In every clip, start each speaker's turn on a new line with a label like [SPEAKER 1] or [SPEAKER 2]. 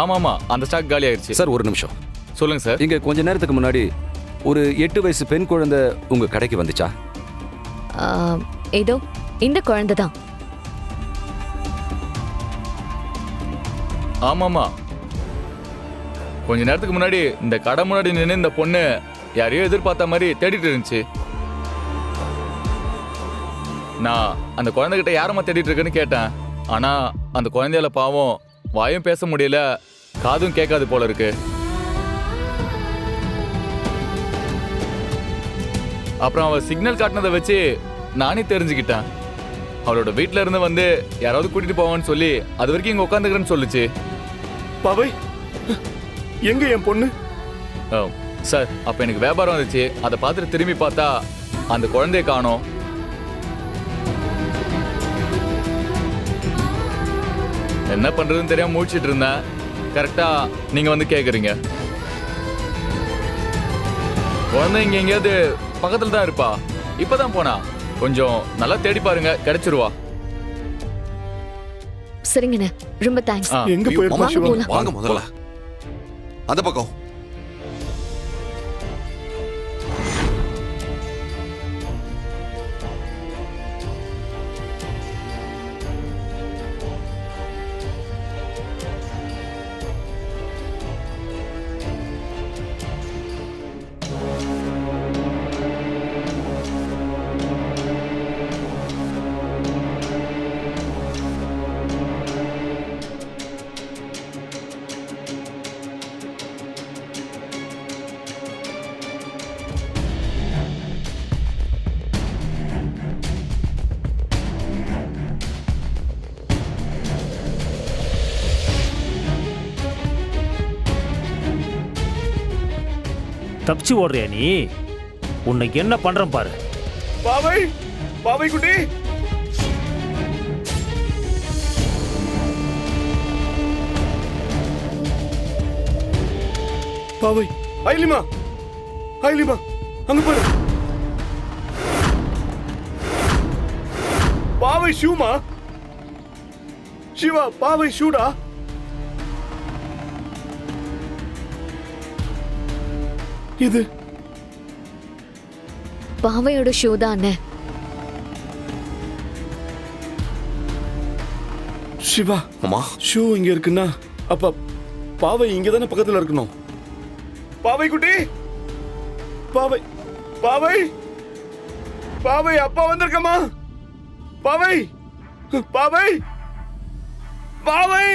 [SPEAKER 1] ஆமாமா, அந்த ஸ்டாக் காலி ஆயிடுச்சு.
[SPEAKER 2] சார் ஒரு நிமிஷம்
[SPEAKER 1] சொல்லுங்க சார்.
[SPEAKER 2] இங்க கொஞ்ச நேரத்துக்கு முன்னாடி ஒரு 8 வயசு பெண் குழந்தை உங்க கடைக்கு வந்துச்சா?
[SPEAKER 3] ஏதோ இந்த குழந்தை தான்.
[SPEAKER 1] ஆமாமா, கொஞ்ச நேரத்துக்கு முன்னாடி இந்த கடை முன்னாடி நின்று இந்த பொண்ணு யாரையோ எதிர்பார்த்த மாதிரி தேடிட்டு இருந்துச்சு. நான் அந்த குழந்தைகிட்ட யாரம்மா தேடிட்டு இருக்குன்னு கேட்டேன். ஆனா அந்த குழந்தையால பாவம் வாயும் பேச முடியல, காதும் கேட்காது போல இருக்கு. அப்புறம் அவ சிக்னல் காட்டினதை வச்சு நானே தெரிஞ்சுக்கிட்டேன். அவளோட வீட்டுல இருந்து வந்து யாராவது கூட்டிட்டு போவான்னு சொல்லி அது வரைக்கும் இங்க உட்காந்துக்கிறேன்னு சொல்லுச்சு.
[SPEAKER 4] பாவை, எங்க என் பொண்ணு?
[SPEAKER 1] சார், அப்ப எனக்கு வியாபாரம் வந்துச்சு. அதை பார்த்துட்டு திரும்பி பார்த்தா அந்த குழந்தைய காணோம். என்ன பண்றதுன்னு தெரியாம முழிச்சிட்டு இருந்தேன். கரெக்டா நீங்க வந்து கேக்குறீங்க. குழந்தை இங்க எங்கேயாவது பக்கத்துல தான் இருப்பா. இப்பதான் போனா. கொஞ்சம் நல்லா தேடி பாருங்க, கிடைச்சிருவா.
[SPEAKER 3] சரிங்கண்ணே, ரொம்ப தேங்க்ஸ்.
[SPEAKER 4] எங்க போயிருப்பா சிவா?
[SPEAKER 5] வாங்க முதல்ல அந்த பக்கம்.
[SPEAKER 6] தப்பிச்சு ஓடுறியா நீ? உன்னை என்ன பண்றேன் பாரு.
[SPEAKER 4] பாவை, பாவை குட்டி. பாவை, ஐலிமா, ஐலிமா, அங்க பாரு. பாவை ஷூமா? சிவா, பாவை ஷூடா? இது
[SPEAKER 3] பாவையோட ஷூ தான் அண்ணே.
[SPEAKER 4] சிவா,
[SPEAKER 5] அம்மா
[SPEAKER 4] ஷூ இங்க இருக்குன்னா அப்ப பாவை இங்க தானே பக்கத்துல இருக்கணும். பாவை குட்டி, பாவை, பாவை, பாவை, அப்பா வந்திருக்கமா? பாவை, பாவை, பாவை,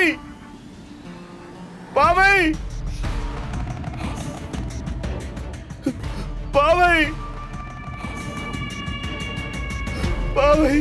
[SPEAKER 4] பாவை, பாவை, பாவை.